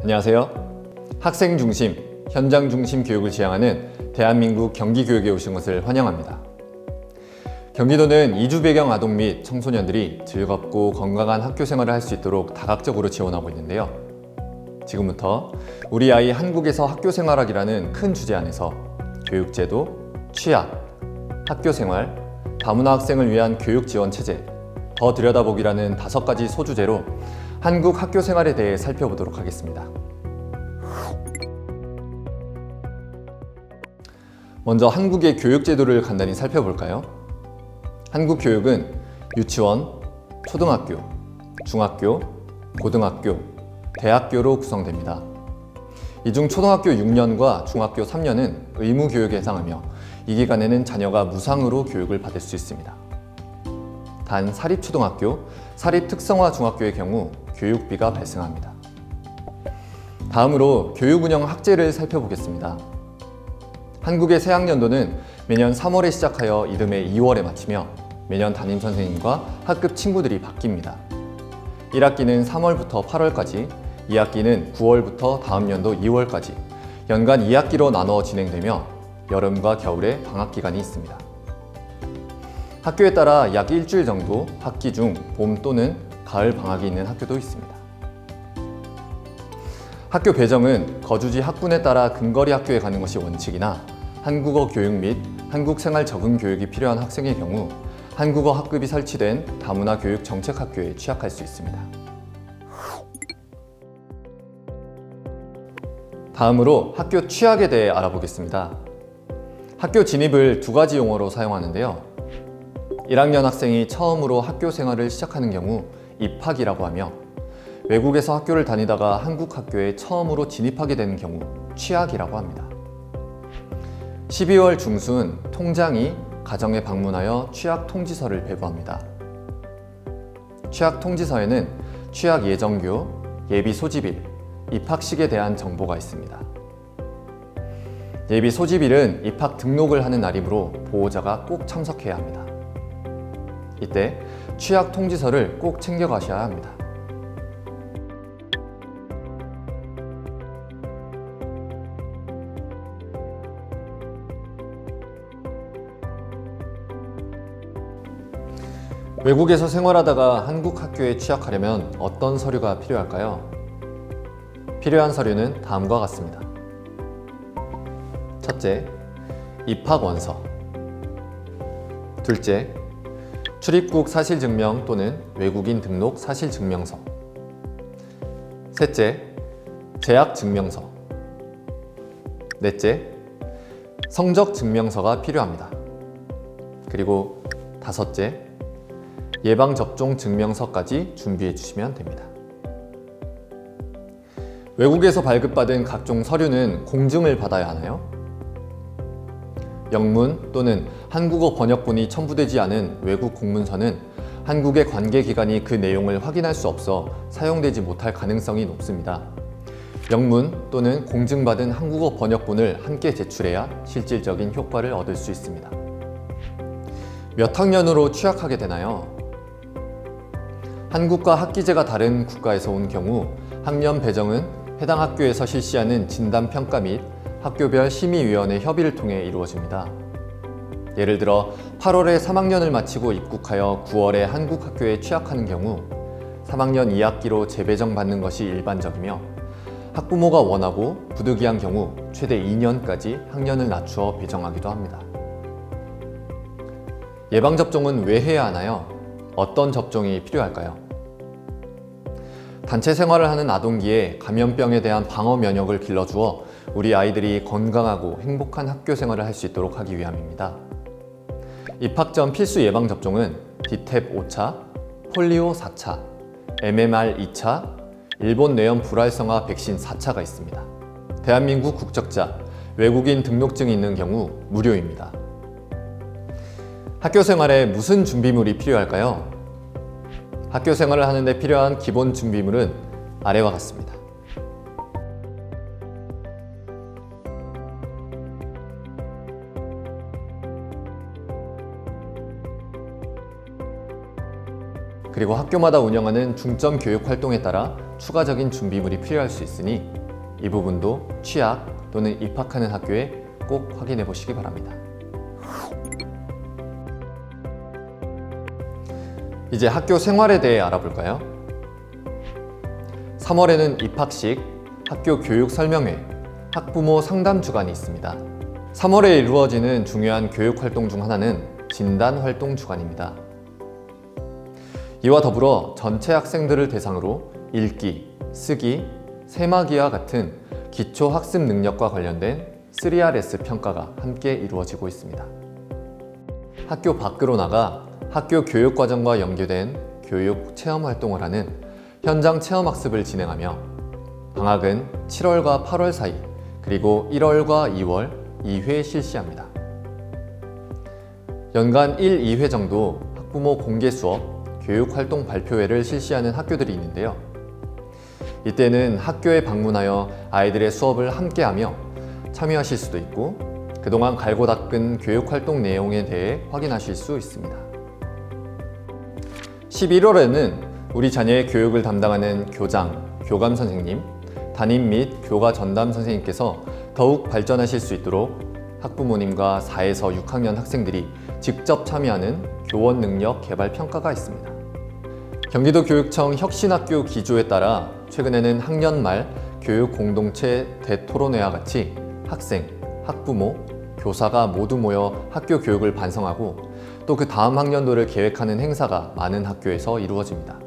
안녕하세요. 학생 중심, 현장 중심 교육을 지향하는 대한민국 경기교육에 오신 것을 환영합니다. 경기도는 이주 배경 아동 및 청소년들이 즐겁고 건강한 학교 생활을 할 수 있도록 다각적으로 지원하고 있는데요. 지금부터 우리 아이 한국에서 학교 생활하기라는 큰 주제 안에서 교육제도, 취약, 학교 생활, 다문화 학생을 위한 교육 지원 체제, 더 들여다보기라는 5가지 소주제로 한국 학교 생활에 대해 살펴보도록 하겠습니다. 먼저 한국의 교육제도를 간단히 살펴볼까요? 한국 교육은 유치원, 초등학교, 중학교, 고등학교, 대학교로 구성됩니다. 이 중 초등학교 6년과 중학교 3년은 의무교육에 해당하며 이 기간에는 자녀가 무상으로 교육을 받을 수 있습니다. 단 사립초등학교, 사립특성화 중학교의 경우 교육비가 발생합니다. 다음으로 교육운영 학제를 살펴보겠습니다. 한국의 새학년도는 매년 3월에 시작하여 이듬해 2월에 마치며 매년 담임선생님과 학급 친구들이 바뀝니다. 1학기는 3월부터 8월까지, 2학기는 9월부터 다음 연도 2월까지 연간 2학기로 나눠 진행되며 여름과 겨울에 방학기간이 있습니다. 학교에 따라 약 일주일 정도 학기 중 봄 또는 가을 방학이 있는 학교도 있습니다. 학교 배정은 거주지 학군에 따라 근거리 학교에 가는 것이 원칙이나 한국어 교육 및 한국 생활 적응 교육이 필요한 학생의 경우 한국어 학급이 설치된 다문화 교육 정책 학교에 취약할 수 있습니다. 다음으로 학교 취약에 대해 알아보겠습니다. 학교 진입을 2가지 용어로 사용하는데요. 1학년 학생이 처음으로 학교 생활을 시작하는 경우 입학이라고 하며 외국에서 학교를 다니다가 한국 학교에 처음으로 진입하게 되는 경우 취약이라고 합니다. 12월 중순 통장이 가정에 방문하여 취약 통지서를 배부합니다. 취약 통지서에는 취약 예정교, 예비 소집일, 입학식에 대한 정보가 있습니다. 예비 소집일은 입학 등록을 하는 날이므로 보호자가 꼭 참석해야 합니다. 이때 취약 통지서를 꼭 챙겨가셔야 합니다. 외국에서 생활하다가 한국 학교에 취약하려면 어떤 서류가 필요할까요? 필요한 서류는 다음과 같습니다. 첫째, 입학 원서. 둘째, 출입국 사실증명 또는 외국인 등록 사실증명서. 셋째, 재학 증명서. 넷째, 성적 증명서가 필요합니다. 그리고 다섯째, 예방접종 증명서까지 준비해 주시면 됩니다. 외국에서 발급받은 각종 서류는 공증을 받아야 하나요? 영문 또는 한국어 번역본이 첨부되지 않은 외국 공문서는 한국의 관계기관이 그 내용을 확인할 수 없어 사용되지 못할 가능성이 높습니다. 영문 또는 공증받은 한국어 번역본을 함께 제출해야 실질적인 효과를 얻을 수 있습니다. 몇 학년으로 취약하게 되나요? 한국과 학기제가 다른 국가에서 온 경우 학년 배정은 해당 학교에서 실시하는 진단평가 및 학교별 심의위원회 협의를 통해 이루어집니다. 예를 들어 8월에 3학년을 마치고 입국하여 9월에 한국 학교에 취약하는 경우 3학년 2학기로 재배정받는 것이 일반적이며 학부모가 원하고 부득이한 경우 최대 2년까지 학년을 낮추어 배정하기도 합니다. 예방접종은 왜 해야 하나요? 어떤 접종이 필요할까요? 단체 생활을 하는 아동기에 감염병에 대한 방어 면역을 길러주어 우리 아이들이 건강하고 행복한 학교 생활을 할 수 있도록 하기 위함입니다. 입학 전 필수 예방접종은 디탭 5차, 폴리오 4차, MMR 2차, 일본 뇌염 불활성화 백신 4차가 있습니다. 대한민국 국적자, 외국인 등록증이 있는 경우 무료입니다. 학교 생활에 무슨 준비물이 필요할까요? 학교 생활을 하는 데 필요한 기본 준비물은 아래와 같습니다. 그리고 학교마다 운영하는 중점 교육 활동에 따라 추가적인 준비물이 필요할 수 있으니 이 부분도 취학 또는 입학하는 학교에 꼭 확인해 보시기 바랍니다. 이제 학교 생활에 대해 알아볼까요? 3월에는 입학식, 학교 교육 설명회, 학부모 상담 주간이 있습니다. 3월에 이루어지는 중요한 교육 활동 중 하나는 진단 활동 주간입니다. 이와 더불어 전체 학생들을 대상으로 읽기, 쓰기, 세마기와 같은 기초 학습 능력과 관련된 3RS 평가가 함께 이루어지고 있습니다. 학교 밖으로 나가 학교 교육 과정과 연계된 교육 체험 활동을 하는 현장 체험 학습을 진행하며 방학은 7월과 8월 사이 그리고 1월과 2월 2회 실시합니다. 연간 1, 2회 정도 학부모 공개 수업, 교육 활동 발표회를 실시하는 학교들이 있는데요. 이때는 학교에 방문하여 아이들의 수업을 함께하며 참여하실 수도 있고 그동안 갈고 닦은 교육 활동 내용에 대해 확인하실 수 있습니다. 11월에는 우리 자녀의 교육을 담당하는 교장, 교감 선생님, 담임 및 교과 전담 선생님께서 더욱 발전하실 수 있도록 학부모님과 4에서 6학년 학생들이 직접 참여하는 교원 능력 개발 평가가 있습니다. 경기도교육청 혁신학교 기조에 따라 최근에는 학년 말 교육 공동체 대토론회와 같이 학생, 학부모, 교사가 모두 모여 학교 교육을 반성하고 또 그 다음 학년도를 계획하는 행사가 많은 학교에서 이루어집니다.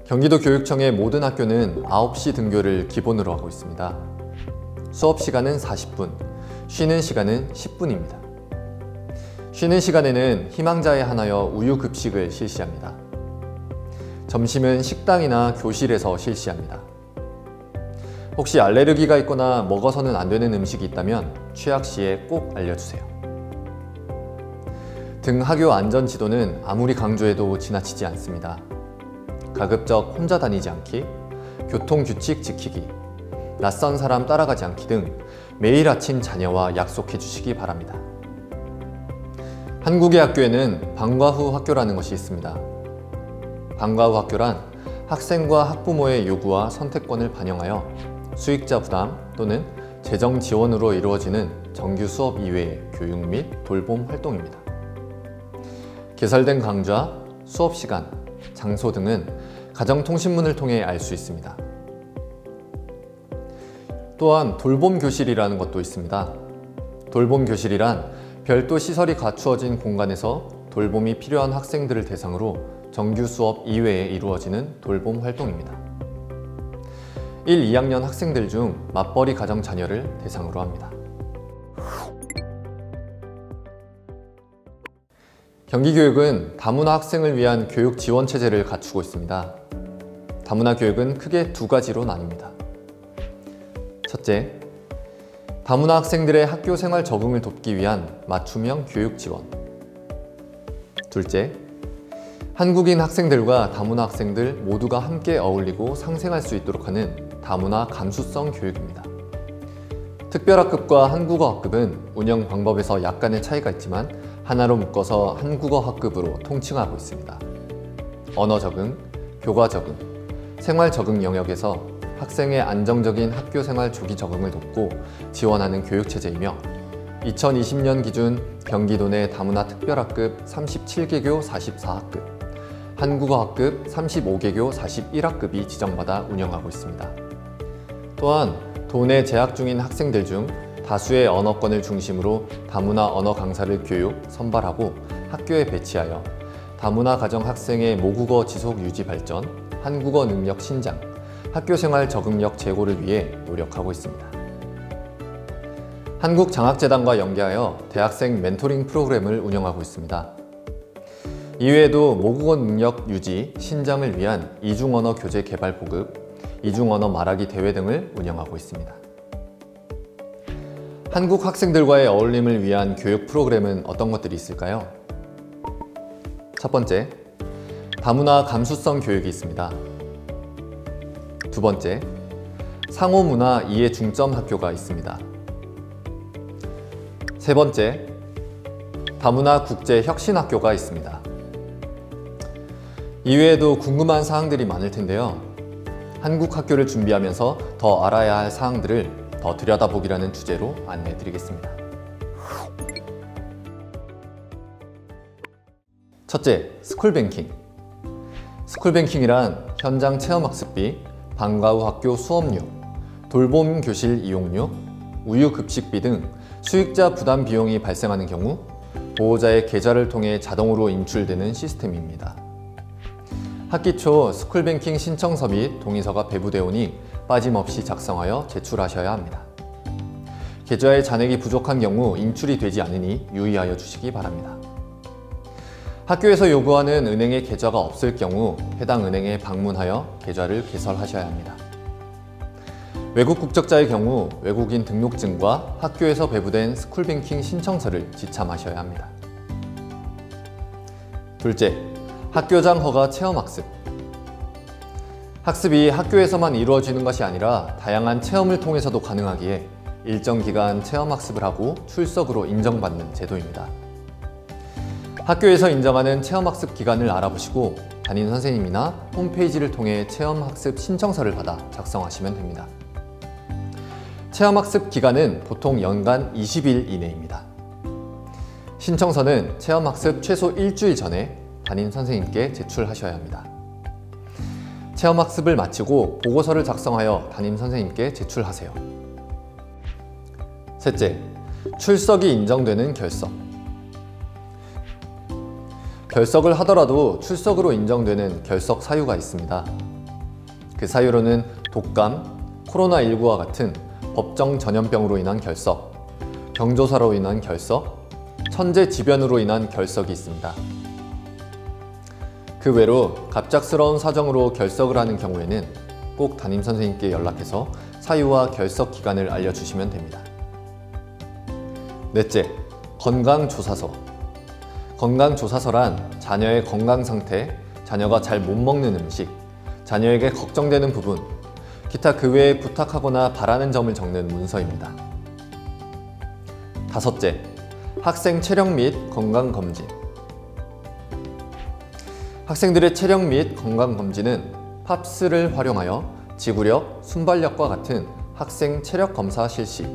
경기도교육청의 모든 학교는 9시 등교를 기본으로 하고 있습니다. 수업 시간은 40분, 쉬는 시간은 10분입니다. 쉬는 시간에는 희망자에 한하여 우유 급식을 실시합니다. 점심은 식당이나 교실에서 실시합니다. 혹시 알레르기가 있거나 먹어서는 안 되는 음식이 있다면 취약 시에 꼭 알려주세요. 등하교 안전 지도는 아무리 강조해도 지나치지 않습니다. 가급적 혼자 다니지 않기, 교통규칙 지키기, 낯선 사람 따라가지 않기 등 매일 아침 자녀와 약속해 주시기 바랍니다. 한국의 학교에는 방과 후 학교라는 것이 있습니다. 방과 후 학교란 학생과 학부모의 요구와 선택권을 반영하여 수익자 부담 또는 재정 지원으로 이루어지는 정규 수업 이외의 교육 및 돌봄 활동입니다. 개설된 강좌, 수업 시간, 장소 등은 가정통신문을 통해 알 수 있습니다. 또한 돌봄 교실이라는 것도 있습니다. 돌봄 교실이란 별도 시설이 갖추어진 공간에서 돌봄이 필요한 학생들을 대상으로 정규 수업 이외에 이루어지는 돌봄 활동입니다. 1, 2학년 학생들 중 맞벌이 가정 자녀를 대상으로 합니다. 경기교육은 다문화 학생을 위한 교육 지원 체제를 갖추고 있습니다. 다문화 교육은 크게 두 가지로 나뉩니다. 첫째, 다문화 학생들의 학교 생활 적응을 돕기 위한 맞춤형 교육 지원. 둘째, 한국인 학생들과 다문화 학생들 모두가 함께 어울리고 상생할 수 있도록 하는 다문화 감수성 교육입니다. 특별학급과 한국어학급은 운영 방법에서 약간의 차이가 있지만 하나로 묶어서 한국어학급으로 통칭하고 있습니다. 언어 적응, 교과 적응, 생활 적응 영역에서 학생의 안정적인 학교 생활 조기 적응을 돕고 지원하는 교육체제이며 2020년 기준 경기도 내 다문화 특별학급 37개교 44학급, 한국어학급 35개교 41학급이 지정받아 운영하고 있습니다. 또한 도내 재학 중인 학생들 중 다수의 언어권을 중심으로 다문화 언어 강사를 교육, 선발하고 학교에 배치하여 다문화 가정 학생의 모국어 지속 유지 발전, 한국어 능력 신장, 학교생활 적응력 제고를 위해 노력하고 있습니다. 한국장학재단과 연계하여 대학생 멘토링 프로그램을 운영하고 있습니다. 이외에도 모국어 능력 유지, 신장을 위한 이중언어 교재 개발 보급, 이중언어 말하기 대회 등을 운영하고 있습니다. 한국 학생들과의 어울림을 위한 교육 프로그램은 어떤 것들이 있을까요? 첫 번째, 다문화 감수성 교육이 있습니다. 두 번째, 상호문화 이해 중점 학교가 있습니다. 세 번째, 다문화 국제 혁신 학교가 있습니다. 이외에도 궁금한 사항들이 많을 텐데요. 한국 학교를 준비하면서 더 알아야 할 사항들을 더 들여다보기라는 주제로 안내해 드리겠습니다. 첫째, 스쿨뱅킹. 스쿨뱅킹이란 현장 체험학습비, 방과 후 학교 수업료, 돌봄 교실 이용료, 우유 급식비 등 수익자 부담 비용이 발생하는 경우 보호자의 계좌를 통해 자동으로 인출되는 시스템입니다. 학기 초 스쿨뱅킹 신청서 및 동의서가 배부되어 오니 빠짐없이 작성하여 제출하셔야 합니다. 계좌에 잔액이 부족한 경우 인출이 되지 않으니 유의하여 주시기 바랍니다. 학교에서 요구하는 은행에 계좌가 없을 경우 해당 은행에 방문하여 계좌를 개설하셔야 합니다. 외국 국적자의 경우 외국인 등록증과 학교에서 배부된 스쿨뱅킹 신청서를 지참하셔야 합니다. 둘째, 학교장 허가 체험학습. 학습이 학교에서만 이루어지는 것이 아니라 다양한 체험을 통해서도 가능하기에 일정 기간 체험학습을 하고 출석으로 인정받는 제도입니다. 학교에서 인정하는 체험학습 기간을 알아보시고 담임 선생님이나 홈페이지를 통해 체험학습 신청서를 받아 작성하시면 됩니다. 체험학습 기간은 보통 연간 20일 이내입니다. 신청서는 체험학습 최소 일주일 전에 담임 선생님께 제출하셔야 합니다. 체험학습을 마치고 보고서를 작성하여 담임 선생님께 제출하세요. 셋째, 출석이 인정되는 결석. 결석을 하더라도 출석으로 인정되는 결석 사유가 있습니다. 그 사유로는 독감, 코로나19와 같은 법정 전염병으로 인한 결석, 경조사로 인한 결석, 천재지변으로 인한 결석이 있습니다. 그 외로 갑작스러운 사정으로 결석을 하는 경우에는 꼭 담임 선생님께 연락해서 사유와 결석 기간을 알려주시면 됩니다. 넷째, 건강조사서. 건강조사서란 자녀의 건강 상태, 자녀가 잘 못 먹는 음식, 자녀에게 걱정되는 부분, 기타 그 외에 부탁하거나 바라는 점을 적는 문서입니다. 다섯째, 학생 체력 및 건강검진. 학생들의 체력 및 건강검진은 팝스를 활용하여 지구력, 순발력과 같은 학생 체력 검사 실시,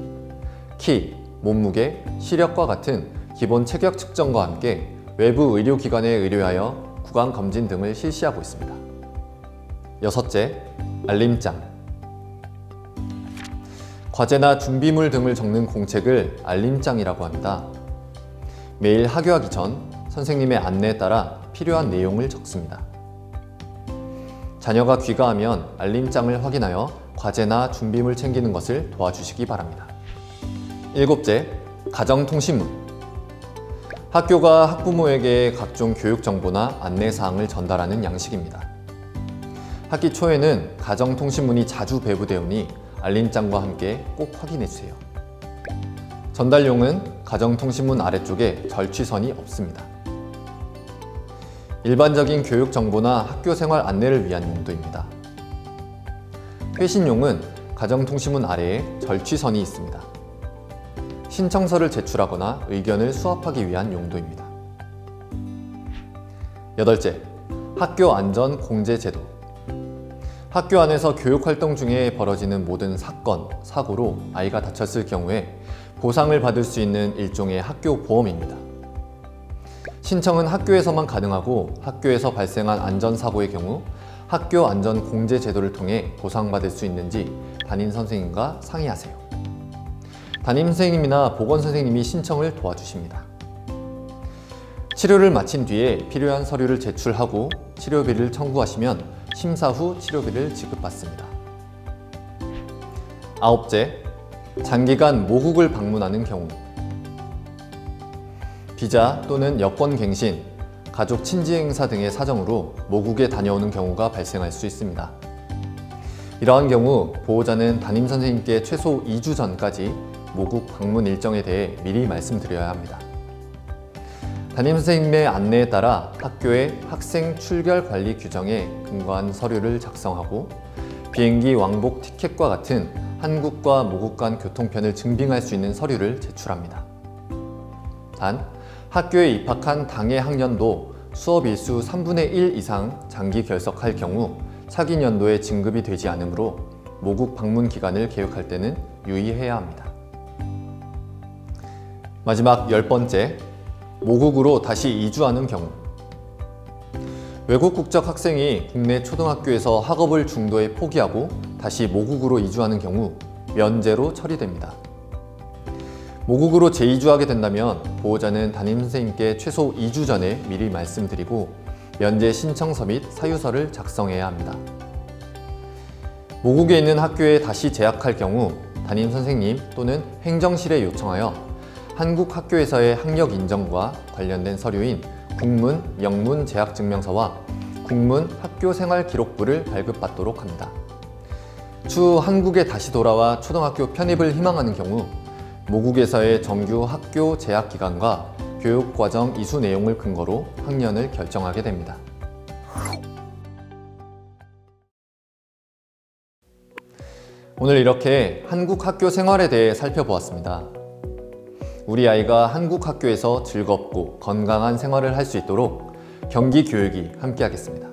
키, 몸무게, 시력과 같은 기본 체격 측정과 함께 외부 의료기관에 의뢰하여 구강검진 등을 실시하고 있습니다. 여섯째, 알림장. 과제나 준비물 등을 적는 공책을 알림장이라고 합니다. 매일 하교하기 전 선생님의 안내에 따라 필요한 내용을 적습니다. 자녀가 귀가하면 알림장을 확인하여 과제나 준비물 챙기는 것을 도와주시기 바랍니다. 일곱째, 가정통신문. 학교가 학부모에게 각종 교육 정보나 안내사항을 전달하는 양식입니다. 학기 초에는 가정통신문이 자주 배부되오니 알림장과 함께 꼭 확인해주세요. 전달용은 가정통신문 아래쪽에 절취선이 없습니다. 일반적인 교육 정보나 학교 생활 안내를 위한 용도입니다. 회신용은 가정통신문 아래에 절취선이 있습니다. 신청서를 제출하거나 의견을 수합하기 위한 용도입니다. 여덟째, 학교 안전 공제 제도. 학교 안에서 교육활동 중에 벌어지는 모든 사건, 사고로 아이가 다쳤을 경우에 보상을 받을 수 있는 일종의 학교 보험입니다. 신청은 학교에서만 가능하고 학교에서 발생한 안전사고의 경우 학교 안전 공제 제도를 통해 보상받을 수 있는지 담임 선생님과 상의하세요. 담임 선생님이나 보건 선생님이 신청을 도와주십니다. 치료를 마친 뒤에 필요한 서류를 제출하고 치료비를 청구하시면 심사 후 치료비를 지급받습니다. 아홉째, 장기간 모국을 방문하는 경우. 비자 또는 여권 갱신, 가족 친지 행사 등의 사정으로 모국에 다녀오는 경우가 발생할 수 있습니다. 이러한 경우 보호자는 담임 선생님께 최소 2주 전까지 모국 방문 일정에 대해 미리 말씀드려야 합니다. 담임 선생님의 안내에 따라 학교의 학생 출결 관리 규정에 근거한 서류를 작성하고 비행기 왕복 티켓과 같은 한국과 모국 간 교통편을 증빙할 수 있는 서류를 제출합니다. 단, 학교에 입학한 당해 학년도 수업 일수 3분의 1 이상 장기 결석할 경우 차기 년도에 진급이 되지 않으므로 모국 방문 기간을 계획할 때는 유의해야 합니다. 마지막 10번째, 모국으로 다시 이주하는 경우. 외국 국적 학생이 국내 초등학교에서 학업을 중도에 포기하고 다시 모국으로 이주하는 경우 면제로 처리됩니다. 모국으로 재이주하게 된다면 보호자는 담임선생님께 최소 2주 전에 미리 말씀드리고 면제 신청서 및 사유서를 작성해야 합니다. 모국에 있는 학교에 다시 재학할 경우 담임선생님 또는 행정실에 요청하여 한국 학교에서의 학력 인정과 관련된 서류인 국문, 영문 재학증명서와 국문 학교생활기록부를 발급받도록 합니다. 추후 한국에 다시 돌아와 초등학교 편입을 희망하는 경우 모국에서의 정규 학교 재학 기간과 교육과정 이수 내용을 근거로 학년을 결정하게 됩니다. 오늘 이렇게 한국 학교 생활에 대해 살펴보았습니다. 우리 아이가 한국 학교에서 즐겁고 건강한 생활을 할 수 있도록 경기교육이 함께하겠습니다.